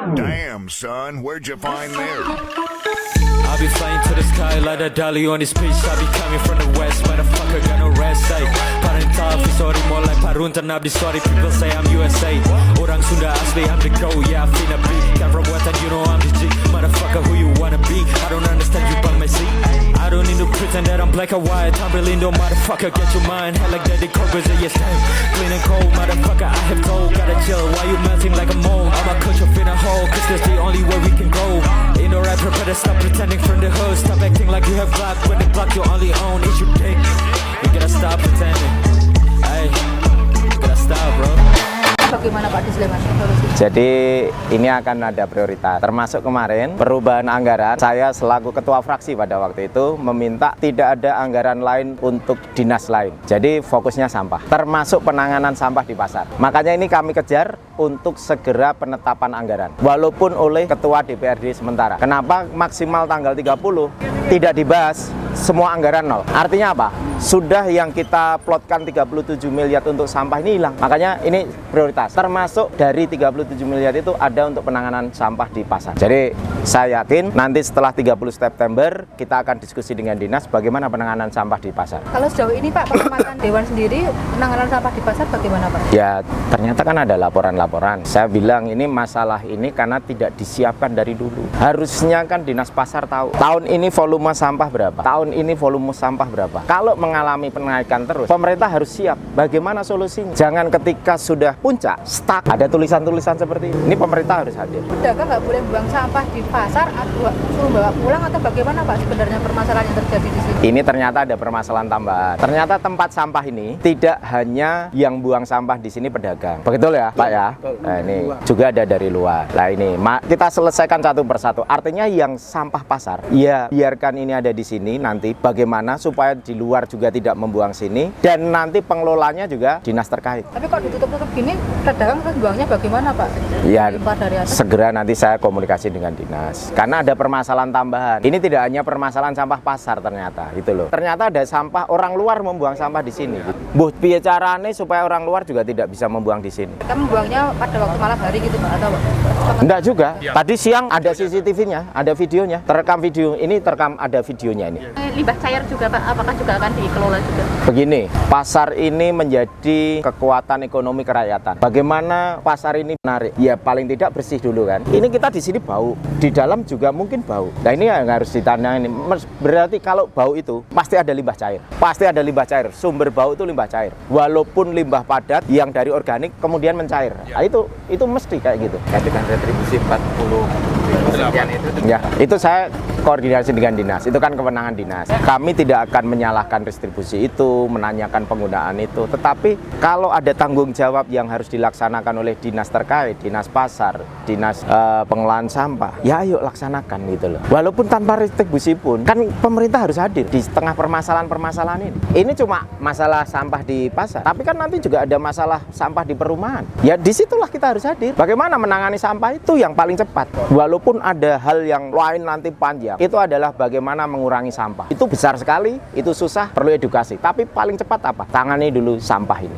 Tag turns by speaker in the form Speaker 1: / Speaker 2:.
Speaker 1: Damn, son, where'd you find this?
Speaker 2: I'll be flying to the sky like a dolly on this pitch. I'll be coming from the west, motherfucker got no rest. Ay, parentah, sorry, more like Parun Ternabdi. Sorry, people say I'm USA. Orang Sunda asli, I'm the go. Yeah, I finna be. Come from Western, you know I'm the G. Motherfucker, who you wanna be? I don't understand you by my seat. I don't need to pretend that I'm black or white. I'm really no motherfucker, get your mind. Hell like Daddy Cobras at your stand. Clean and cold, motherfucker, I have told. Gotta chill, why you melting like a mold? I'ma cut your fin a hole, cause that's the only way we can go. Ain't no rapper, better stop pretending from the hood. Stop acting like you have block when the block you only own is your dick. You gotta stop pretending. Hey, you gotta stop, bro.
Speaker 3: Bagaimana Pak di Sleman solusi?
Speaker 4: Jadi ini akan ada prioritas. Termasuk kemarin perubahan anggaran. Saya selaku ketua fraksi pada waktu itu meminta tidak ada anggaran lain untuk dinas lain. Jadi fokusnya sampah. Termasuk penanganan sampah di pasar. Makanya ini kami kejar untuk segera penetapan anggaran. Walaupun oleh ketua DPRD sementara. Kenapa maksimal tanggal 30 tidak dibahas? Semua anggaran nol. Artinya apa? Sudah yang kita plotkan 37 miliar untuk sampah ini hilang. Makanya ini prioritas. Termasuk dari 37 miliar itu ada untuk penanganan sampah di pasar. Jadi saya yakin nanti setelah 30 September kita akan diskusi dengan dinas bagaimana penanganan sampah di pasar.
Speaker 3: Kalau sejauh ini Pak, pengamatan Dewan sendiri penanganan sampah di pasar bagaimana Pak?
Speaker 4: Ya ternyata kan ada laporan-laporan. Saya bilang ini masalah ini karena tidak disiapkan dari dulu. Harusnya kan dinas pasar tahu. Tahun ini volume sampah berapa? Tahun ini volume sampah berapa? Kalau mengalami penaikan terus, pemerintah harus siap. Bagaimana solusinya? Jangan ketika sudah puncak, stuck, ada tulisan-tulisan seperti ini. Ini pemerintah harus hadir.
Speaker 3: Pedagang nggak boleh buang sampah di pasar atau suruh bawa pulang atau bagaimana Pak sebenarnya permasalahan yang terjadi di sini?
Speaker 4: Ini ternyata ada permasalahan tambahan. Ternyata tempat sampah ini tidak hanya yang buang sampah di sini pedagang. Betul ya, Pak ya? Nah, ini juga ada dari luar. Nah, ini kita selesaikan satu persatu. Artinya yang sampah pasar, ya biarkan ini ada di sini nanti bagaimana supaya di luar juga tidak membuang sini dan nanti pengelolanya juga dinas terkait.
Speaker 3: Tapi kok ditutup-tutup gini, pedagang terus buangnya bagaimana Pak?
Speaker 4: Ya,
Speaker 3: Dari atas.
Speaker 4: segera nanti saya komunikasi dengan dinas. Karena ada permasalahan tambahan. Ini tidak hanya permasalahan sampah pasar ternyata, gitu loh. Ternyata ada sampah orang luar membuang sampah di sini. Buh, piye carane supaya orang luar juga tidak bisa membuang di sini.
Speaker 3: Kita membuangnya pada waktu malam hari gitu Pak atau
Speaker 4: Enggak juga. Tadi siang ada CCTV-nya, ada videonya, terekam video. Ini terekam ada videonya ini.
Speaker 3: limbah cair juga Pak, apakah juga akan dikelola juga?
Speaker 4: Begini, pasar ini menjadi kekuatan ekonomi kerakyatan. Bagaimana pasar ini menarik? Ya paling tidak bersih dulu kan. Ini kita di sini bau, di dalam juga mungkin bau. Nah ini yang harus ditandang ini. Berarti kalau bau itu pasti ada limbah cair. Pasti ada limbah cair. Sumber bau itu limbah cair. Walaupun limbah padat yang dari organik kemudian mencair. Nah, itu mesti kayak gitu.
Speaker 5: Ya, dengan retribusi 40 sekian itu.
Speaker 4: Ya, itu saya koordinasi dengan dinas. Itu kan kewenangan dinas. Kami tidak akan menyalahkan distribusi itu, menanyakan penggunaan itu. Tetapi kalau ada tanggung jawab yang harus dilaksanakan oleh dinas terkait, dinas pasar, dinas pengelolaan sampah, ya ayo laksanakan gitu loh. Walaupun tanpa distribusi pun, kan pemerintah harus hadir di tengah permasalahan-permasalahan ini. Ini cuma masalah sampah di pasar, tapi kan nanti juga ada masalah sampah di perumahan. Ya disitulah kita harus hadir. Bagaimana menangani sampah itu yang paling cepat. Walaupun ada hal yang lain nanti panjang, itu adalah bagaimana mengurangi sampah. Itu besar sekali, itu susah, perlu edukasi. Tapi paling cepat apa? Tangani dulu sampah ini.